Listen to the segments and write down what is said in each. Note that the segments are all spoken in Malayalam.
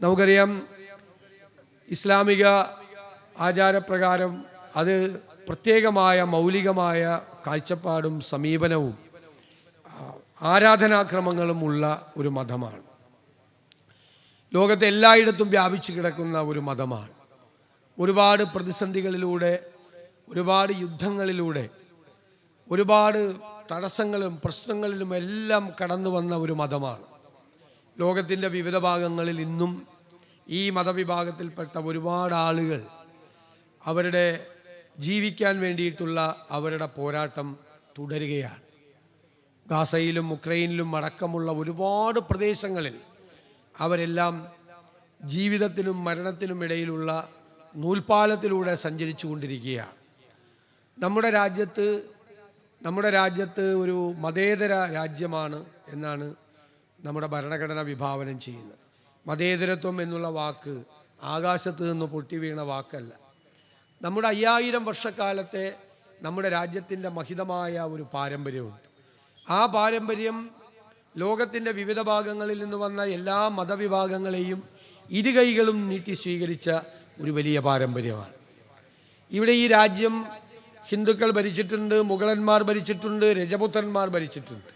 നമുക്കറിയാം ഇസ്ലാമിക ആചാരപ്രകാരം അത് പ്രത്യേകമായ മൗലികമായ കാഴ്ചപ്പാടും സമീപനവും ആരാധനാക്രമങ്ങളും ഉള്ള ഒരു മതമാണ്. ലോകത്തെ എല്ലായിടത്തും വ്യാപിച്ചു കിടക്കുന്ന ഒരു മതമാണ്. ഒരുപാട് പ്രതിസന്ധികളിലൂടെ, ഒരുപാട് യുദ്ധങ്ങളിലൂടെ, ഒരുപാട് തടസ്സങ്ങളും പ്രശ്നങ്ങളിലും എല്ലാം കടന്നു വന്ന ഒരു മതമാണ്. ലോകത്തിൻ്റെ വിവിധ ഭാഗങ്ങളിൽ ഇന്നും ഈ മതവിഭാഗത്തിൽപ്പെട്ട ഒരുപാട് ആളുകൾ അവരുടെ ജീവിക്കാൻ വേണ്ടിയിട്ടുള്ള അവരുടെ പോരാട്ടം തുടരുകയാണ്. ഗാസയിലും ഉക്രൈനിലും അടക്കമുള്ള ഒരുപാട് പ്രദേശങ്ങളിൽ അവരെല്ലാം ജീവിതത്തിനും മരണത്തിനും ഇടയിലുള്ള നൂൽപ്പാലത്തിലൂടെ സഞ്ചരിച്ചു കൊണ്ടിരിക്കുകയാണ്. നമ്മുടെ രാജ്യത്ത് ഒരു മതേതര രാജ്യമാണ് എന്നാണ് നമ്മുടെ ഭരണഘടന വിഭാവനം ചെയ്യുന്നത്. മതേതരത്വം എന്നുള്ള വാക്ക് ആകാശത്ത് നിന്ന് പൊട്ടി വീണ വാക്കല്ല. നമ്മുടെ 5000 വർഷക്കാലത്തെ നമ്മുടെ രാജ്യത്തിൻ്റെ മഹിതമായ ഒരു പാരമ്പര്യമുണ്ട്. ആ പാരമ്പര്യം ലോകത്തിൻ്റെ വിവിധ ഭാഗങ്ങളിൽ നിന്ന് വന്ന എല്ലാ മതവിഭാഗങ്ങളെയും ഇരുകൈകളും നീട്ടി സ്വീകരിച്ച ഒരു വലിയ പാരമ്പര്യമാണ്. ഇവിടെ ഈ രാജ്യം ഹിന്ദുക്കൾ ഭരിച്ചിട്ടുണ്ട്, മുഗളന്മാർ ഭരിച്ചിട്ടുണ്ട്, രജപുത്രന്മാർ ഭരിച്ചിട്ടുണ്ട്.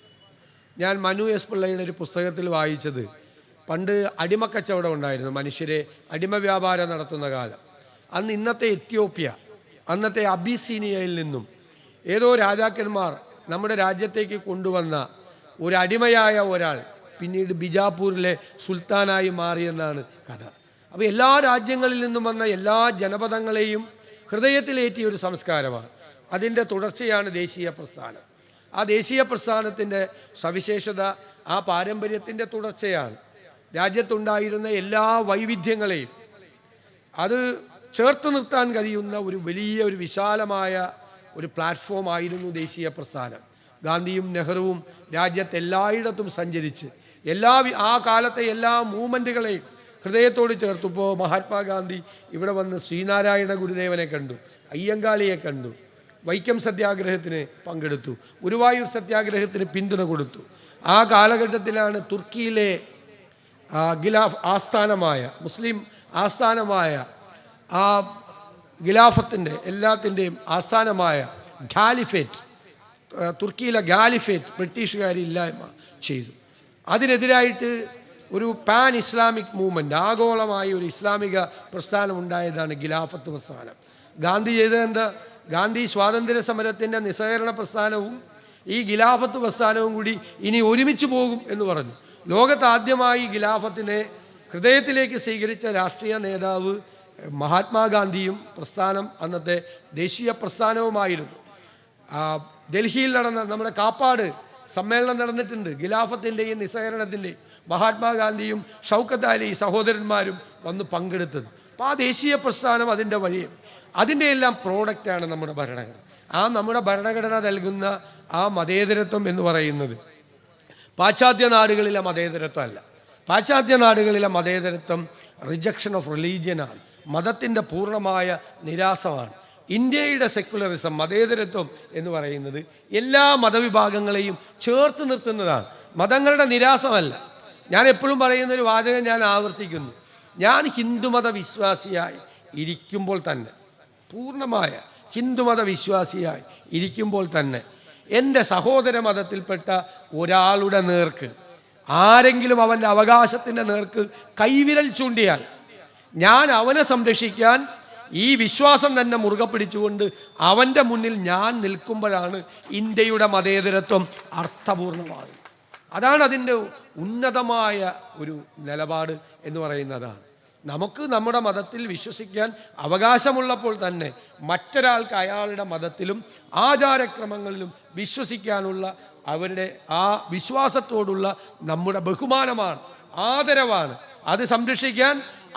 ഞാൻ മനു എസ് പിള്ളയുടെ ഒരു പുസ്തകത്തിൽ വായിച്ചത്, പണ്ട് അടിമക്കച്ചവടം ഉണ്ടായിരുന്നു, മനുഷ്യരെ അടിമ വ്യാപാരം നടത്തുന്ന കാലം. അന്ന് ഇന്നത്തെ എത്യോപ്യ, അന്നത്തെ അബിസീനിയയിൽ നിന്നും ഏതോ രാജാക്കന്മാർ നമ്മുടെ രാജ്യത്തേക്ക് കൊണ്ടുവന്ന ഒരു അടിമയായ ഒരാൾ പിന്നീട് ബിജാപൂരിലെ സുൽത്താനായി മാറിയെന്നാണ് കഥ. അപ്പോൾ എല്ലാ രാജ്യങ്ങളിൽ നിന്നും വന്ന എല്ലാ ജനപദങ്ങളെയും ഹൃദയത്തിലേറ്റിയ ഒരു സംസ്കാരമാണ്. അതിൻ്റെ തുടർച്ചയാണ് ദേശീയ പ്രസ്ഥാനം. ആ ദേശീയ പ്രസ്ഥാനത്തിൻ്റെ സവിശേഷത ആ പാരമ്പര്യത്തിൻ്റെ തുടർച്ചയാണ്. രാജ്യത്തുണ്ടായിരുന്ന എല്ലാ വൈവിധ്യങ്ങളെയും അത് ചേർത്ത് നിർത്താൻ കഴിയുന്ന ഒരു വലിയ ഒരു വിശാലമായ ഒരു പ്ലാറ്റ്ഫോം ആയിരുന്നു ദേശീയ പ്രസ്ഥാനം. ഗാന്ധിയും നെഹ്റുവും രാജ്യത്ത് എല്ലായിടത്തും സഞ്ചരിച്ച് ആ കാലത്തെ എല്ലാ മൂവ്മെൻറ്റുകളെയും ഹൃദയത്തോട് ചേർത്തു. ഇപ്പോൾ മഹാത്മാഗാന്ധി ഇവിടെ വന്ന് ശ്രീനാരായണ ഗുരുദേവനെ കണ്ടു, അയ്യങ്കാളിയെ കണ്ടു, വൈക്കം സത്യാഗ്രഹത്തിന് പങ്കെടുത്തു, ഗുരുവായൂർ സത്യാഗ്രഹത്തിന് പിന്തുണ കൊടുത്തു. ആ കാലഘട്ടത്തിലാണ് തുർക്കിയിലെ ഖിലാഫ് ആസ്ഥാനമായ, മുസ്ലിം ആസ്ഥാനമായ ആ ഖിലാഫത്തിൻ്റെ എല്ലാത്തിൻ്റെയും ആസ്ഥാനമായ ഖാലിഫേറ്റ്, തുർക്കിയിലെ ഖാലിഫേറ്റ് ബ്രിട്ടീഷുകാർ ഇല്ലായ്മ ചെയ്തു. അതിനെതിരായിട്ട് ഒരു പാൻ ഇസ്ലാമിക് മൂവ്മെൻറ്റ്, ആഗോളമായ ഒരു ഇസ്ലാമിക പ്രസ്ഥാനം ഉണ്ടായതാണ് ഖിലാഫത്ത് പ്രസ്ഥാനം. ഗാന്ധി ചെയ്തത് എന്താ? ഗാന്ധി സ്വാതന്ത്ര്യ സമരത്തിൻ്റെ നിസ്സഹകരണ പ്രസ്ഥാനവും ഈ ഖിലാഫത്ത് പ്രസ്ഥാനവും കൂടി ഇനി ഒരുമിച്ച് പോകും എന്ന് പറഞ്ഞു. ലോകത്ത് ആദ്യമായി ഖിലാഫത്തിനെ ഹൃദയത്തിലേക്ക് സ്വീകരിച്ച രാഷ്ട്രീയ നേതാവ് മഹാത്മാഗാന്ധിയും പ്രസ്ഥാനം അന്നത്തെ ദേശീയ പ്രസ്ഥാനവുമായിരുന്നു. ഡൽഹിയിൽ നടന്ന നമ്മുടെ കാപ്പാട് സമ്മേളനം നടന്നിട്ടുണ്ട്, ഖിലാഫത്തിൻ്റെയും നിസ്സഹകരണത്തിൻ്റെയും. മഹാത്മാഗാന്ധിയും ഷൗക്കത്ത് അലി സഹോദരന്മാരും വന്ന് പങ്കെടുത്തത്. അപ്പോൾ ആ ദേശീയ പ്രസ്ഥാനം അതിൻ്റെ വഴിയും അതിൻ്റെ എല്ലാം പ്രോഡക്റ്റാണ് നമ്മുടെ ഭരണഘടന. നമ്മുടെ ഭരണഘടന നൽകുന്ന ആ മതേതരത്വം എന്ന് പറയുന്നത് പാശ്ചാത്യ നാടുകളിലെ മതേതരത്വം അല്ല. പാശ്ചാത്യ നാടുകളിലെ മതേതരത്വം റിജക്ഷൻ ഓഫ് റിലീജിയനാണ്, മതത്തിൻ്റെ പൂർണ്ണമായ നിരാസമാണ്. ഇന്ത്യയുടെ സെക്കുലറിസം, മതേതരത്വം എന്ന് പറയുന്നത് എല്ലാ മതവിഭാഗങ്ങളെയും ചേർത്ത് നിർത്തുന്നതാണ്, മതങ്ങളുടെ നിരാസമല്ല. ഞാൻ എപ്പോഴും പറയുന്നൊരു വാചകം ഞാൻ ആവർത്തിക്കുന്നു. ഞാൻ ഹിന്ദുമത വിശ്വാസിയായി ഇരിക്കുമ്പോൾ തന്നെ, പൂർണ്ണമായ ഹിന്ദുമത വിശ്വാസിയായി ഇരിക്കുമ്പോൾ തന്നെ എൻ്റെ സഹോദര മതത്തിൽപ്പെട്ട ഒരാളുടെ നേർക്ക്, ആരെങ്കിലും അവൻ്റെ അവകാശത്തിൻ്റെ നേർക്ക് കൈവിരൽ ചൂണ്ടിയാൽ ഞാൻ അവനെ സംരക്ഷിക്കാൻ ഈ വിശ്വാസം തന്നെ മുറുകെ പിടിച്ചുകൊണ്ട് അവൻ്റെ മുന്നിൽ ഞാൻ നിൽക്കുമ്പോഴാണ് ഇന്ത്യയുടെ മതേതരത്വം അർത്ഥപൂർണമാകുന്നത്. അതാണ് അതിൻ്റെ ഉന്നതമായ ഒരു നിലപാട് എന്ന് പറയുന്നതാണ്. നമുക്ക് നമ്മുടെ മതത്തിൽ വിശ്വസിക്കാൻ അവകാശമുള്ളപ്പോൾ തന്നെ മറ്റൊരാൾക്ക് അയാളുടെ മതത്തിലും ആചാരക്രമങ്ങളിലും വിശ്വസിക്കാനുള്ള അവരുടെ ആ വിശ്വാസത്തോടുള്ള നമ്മുടെ ബഹുമാനമാണ്, ആദരവാണ്. അത് സംരക്ഷിക്കാൻ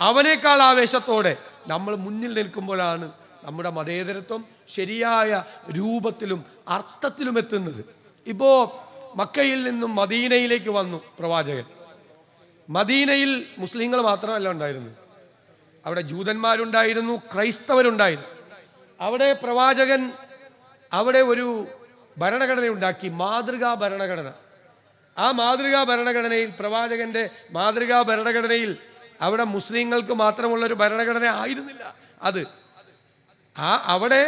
അവനേക്കാൾ ആവേശത്തോടെ നമ്മൾ മുന്നിൽ നിൽക്കുമ്പോഴാണ് നമ്മുടെ മതേതരത്വം ശരിയായ രൂപത്തിലും അർത്ഥത്തിലും എത്തുന്നത്. ഇപ്പോൾ മക്കയിൽ നിന്നും മദീനയിലേക്ക് വന്നു പ്രവാചകൻ. മദീനയിൽ മുസ്ലിങ്ങൾ മാത്രമല്ല ഉണ്ടായിരുന്നു, അവിടെ ജൂതന്മാരുണ്ടായിരുന്നു, ക്രൈസ്തവരുണ്ടായിരുന്നു. അവിടെ പ്രവാചകൻ അവിടെ ഒരു ഭരണഘടനയുണ്ടാക്കി, മാതൃകാ ഭരണഘടന. ആ മാതൃകാ ഭരണഘടനയിൽ, പ്രവാചകന്റെ മാതൃകാ ഭരണഘടനയിൽ അവിടെ മുസ്ലിങ്ങൾക്ക് മാത്രമുള്ളൊരു ഭരണഘടന ആയിരുന്നില്ല അത്. അവിടെ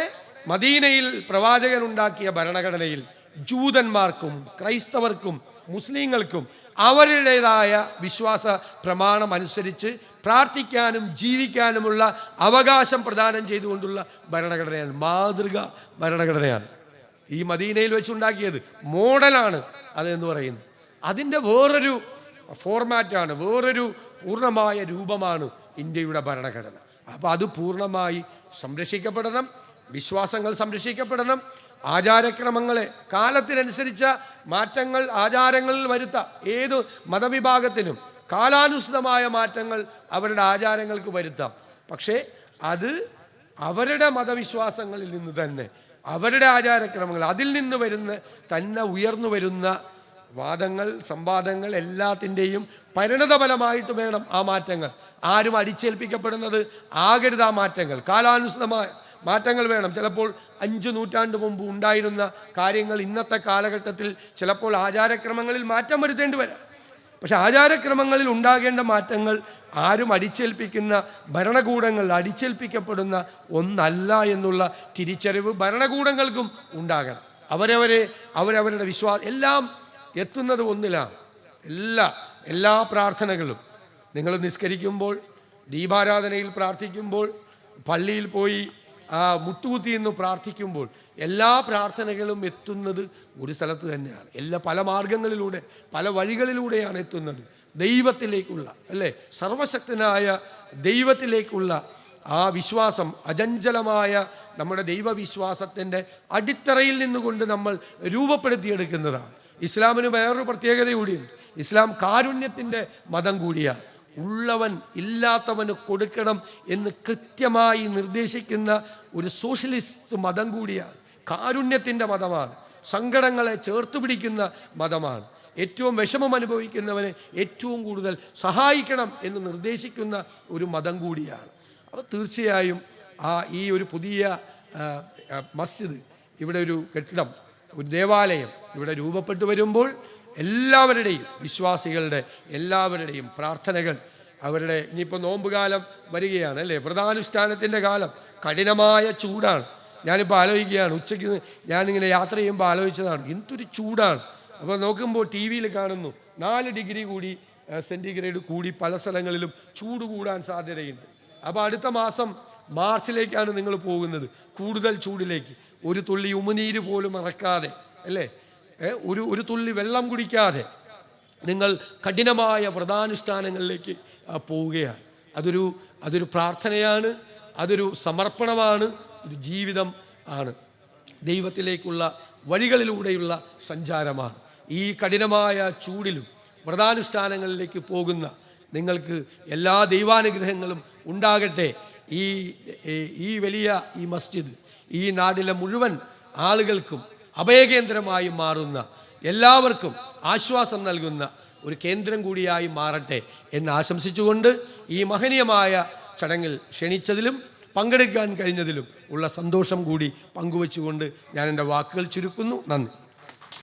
മദീനയിൽ പ്രവാചകൻ ഉണ്ടാക്കിയ ഭരണഘടനയിൽ ജൂതന്മാർക്കും ക്രൈസ്തവർക്കും മുസ്ലിങ്ങൾക്കും അവരുടേതായ വിശ്വാസ പ്രമാണം അനുസരിച്ച് പ്രാർത്ഥിക്കാനും ജീവിക്കാനുമുള്ള അവകാശം പ്രദാനം ചെയ്തുകൊണ്ടുള്ള ഭരണഘടനയാണ്. മാതൃക ഭരണഘടനയാണ് ഈ മദീനയിൽ വെച്ചുണ്ടാക്കിയത്. മോഡലാണ് അതെന്ന് പറയുന്നത്. അതിൻ്റെ വേറൊരു ഫോർമാറ്റാണ്, വേറൊരു പൂർണ്ണമായ രൂപമാണ് ഇന്ത്യയുടെ ഭരണഘടന. അപ്പോൾ അത് പൂർണ്ണമായി സംരക്ഷിക്കപ്പെടണം. വിശ്വാസങ്ങൾ സംരക്ഷിക്കപ്പെടണം. ആചാരക്രമങ്ങളെ കാലത്തിനനുസരിച്ച മാറ്റങ്ങൾ ആചാരങ്ങളിൽ വരുത്താം. ഏത് മതവിഭാഗത്തിനും കാലാനുസൃതമായ മാറ്റങ്ങൾ അവരുടെ ആചാരങ്ങൾക്ക് വരുത്താം. പക്ഷേ അത് അവരുടെ മതവിശ്വാസങ്ങളിൽ നിന്ന് തന്നെ, അവരുടെ ആചാരക്രമങ്ങൾ, അതിൽ നിന്ന് തന്നെ ഉയർന്നു വരുന്ന വാദങ്ങൾ, സംവാദങ്ങൾ എല്ലാത്തിൻ്റെയും പരിണതഫലമായിട്ട് വേണം ആ മാറ്റങ്ങൾ. ആരും അടിച്ചേൽപ്പിക്കപ്പെടുന്നത് ആകരുത്. ആ മാറ്റങ്ങൾ കാലാനുസൃതമായ മാറ്റങ്ങൾ വേണം. ചിലപ്പോൾ 5 നൂറ്റാണ്ട് മുമ്പ് ഉണ്ടായിരുന്ന കാര്യങ്ങൾ ഇന്നത്തെ കാലഘട്ടത്തിൽ ചിലപ്പോൾ ആചാരക്രമങ്ങളിൽ മാറ്റം വരുത്തേണ്ടി വരാം. പക്ഷെ ആചാരക്രമങ്ങളിൽ ഉണ്ടാകേണ്ട മാറ്റങ്ങൾ ആരും അടിച്ചേൽപ്പിക്കുന്ന, ഭരണകൂടങ്ങൾ അടിച്ചേൽപ്പിക്കപ്പെടുന്ന ഒന്നല്ല എന്നുള്ള തിരിച്ചറിവ് ഭരണകൂടങ്ങൾക്കും ഉണ്ടാകണം. അവരവരുടെ വിശ്വാസം എല്ലാം എത്തുന്നത് ഒന്നിലാണ്. എല്ലാ പ്രാർത്ഥനകളും നിങ്ങൾ നിസ്കരിക്കുമ്പോൾ, ദീപാരാധനയിൽ പ്രാർത്ഥിക്കുമ്പോൾ, പള്ളിയിൽ പോയി മുട്ടുകുത്തി എന്ന് പ്രാർത്ഥിക്കുമ്പോൾ എല്ലാ പ്രാർത്ഥനകളും എത്തുന്നത് ഒരു സ്ഥലത്ത് തന്നെയാണ്. പല മാർഗങ്ങളിലൂടെ, പല വഴികളിലൂടെയാണ് എത്തുന്നത്. ദൈവത്തിലേക്കുള്ള, അല്ലേ, സർവശക്തനായ ദൈവത്തിലേക്കുള്ള ആ വിശ്വാസം, അചഞ്ചലമായ നമ്മുടെ ദൈവവിശ്വാസത്തിൻ്റെ അടിത്തറയിൽ നിന്നുകൊണ്ട് നമ്മൾ രൂപപ്പെടുത്തിയെടുക്കുന്നതാണ്. ഇസ്ലാമിന് വേറൊരു പ്രത്യേകത കൂടിയുണ്ട്. ഇസ്ലാം കാരുണ്യത്തിൻ്റെ മതം കൂടിയാണ്. ഉള്ളവൻ ഇല്ലാത്തവന് കൊടുക്കണം എന്ന് കൃത്യമായി നിർദ്ദേശിക്കുന്ന ഒരു സോഷ്യലിസ്റ്റ് മതം കൂടിയാണ്. കാരുണ്യത്തിൻ്റെ മതമാണ്. സങ്കടങ്ങളെ ചേർത്ത് പിടിക്കുന്ന മതമാണ്. ഏറ്റവും വിഷമം അനുഭവിക്കുന്നവനെ ഏറ്റവും കൂടുതൽ സഹായിക്കണം എന്ന് നിർദ്ദേശിക്കുന്ന ഒരു മതം കൂടിയാണ്. അപ്പോൾ തീർച്ചയായും ഈ ഒരു പുതിയ മസ്ജിദ്, ഇവിടെ ഒരു കെട്ടിടം, ഒരു ദേവാലയം ഇവിടെ രൂപപ്പെട്ടു വരുമ്പോൾ എല്ലാവരുടെയും, വിശ്വാസികളുടെ എല്ലാവരുടെയും പ്രാർത്ഥനകൾ, അവരുടെ ഇനിയിപ്പോൾ നോമ്പുകാലം വരികയാണ്, അല്ലേ, വ്രതാനുഷ്ഠാനത്തിൻ്റെ കാലം, കഠിനമായ ചൂടാണ്. ഞാനിപ്പോൾ ആലോചിക്കുകയാണ്, ഉച്ചയ്ക്ക് ഞാനിങ്ങനെ യാത്ര ചെയ്യുമ്പോൾ ആലോചിച്ചതാണ്, എന്തൊരു ചൂടാണ്. അപ്പോൾ നോക്കുമ്പോൾ ടി വിയിൽ കാണുന്നു 4 ഡിഗ്രി കൂടി സെൻറ്റിഗ്രേഡ് കൂടി പല സ്ഥലങ്ങളിലും ചൂട് കൂടാൻ സാധ്യതയുണ്ട്. അപ്പോൾ അടുത്ത മാസം മാർച്ചിലേക്കാണ് നിങ്ങൾ പോകുന്നത്, കൂടുതൽ ചൂടിലേക്ക്. ഒരു തുള്ളി ഉമിനീര് പോലും ഇറക്കാതെ, അല്ലേ, ഒരു തുള്ളി വെള്ളം കുടിക്കാതെ നിങ്ങൾ കഠിനമായ വ്രതാനുഷ്ഠാനങ്ങളിലേക്ക് പോവുകയാണ്. അതൊരു പ്രാർത്ഥനയാണ്, അതൊരു സമർപ്പണമാണ്, ഒരു ജീവിതം ആണ്, ദൈവത്തിലേക്കുള്ള വഴികളിലൂടെയുള്ള സഞ്ചാരമാണ്. ഈ കഠിനമായ ചൂടിലും വ്രതാനുഷ്ഠാനങ്ങളിലേക്ക് പോകുന്ന നിങ്ങൾക്ക് എല്ലാ ദൈവാനുഗ്രഹങ്ങളും ഉണ്ടാകട്ടെ. ഈ വലിയ ഈ മസ്ജിദ് ഈ നാട്ടിലെ മുഴുവൻ ആളുകൾക്കും അഭയകേന്ദ്രമായി മാറുന്ന, എല്ലാവർക്കും ആശ്വാസം നൽകുന്ന ഒരു കേന്ദ്രം കൂടിയായി മാറട്ടെ എന്ന് ആശംസിച്ചുകൊണ്ട് ഈ മഹനീയമായ ചടങ്ങിൽ ക്ഷണിച്ചതിലും പങ്കെടുക്കാൻ കഴിഞ്ഞതിലും ഉള്ള സന്തോഷം കൂടി പങ്കുവെച്ചുകൊണ്ട് ഞാൻ എൻ്റെ വാക്കുകൾ ചുരുക്കുന്നു. നന്ദി.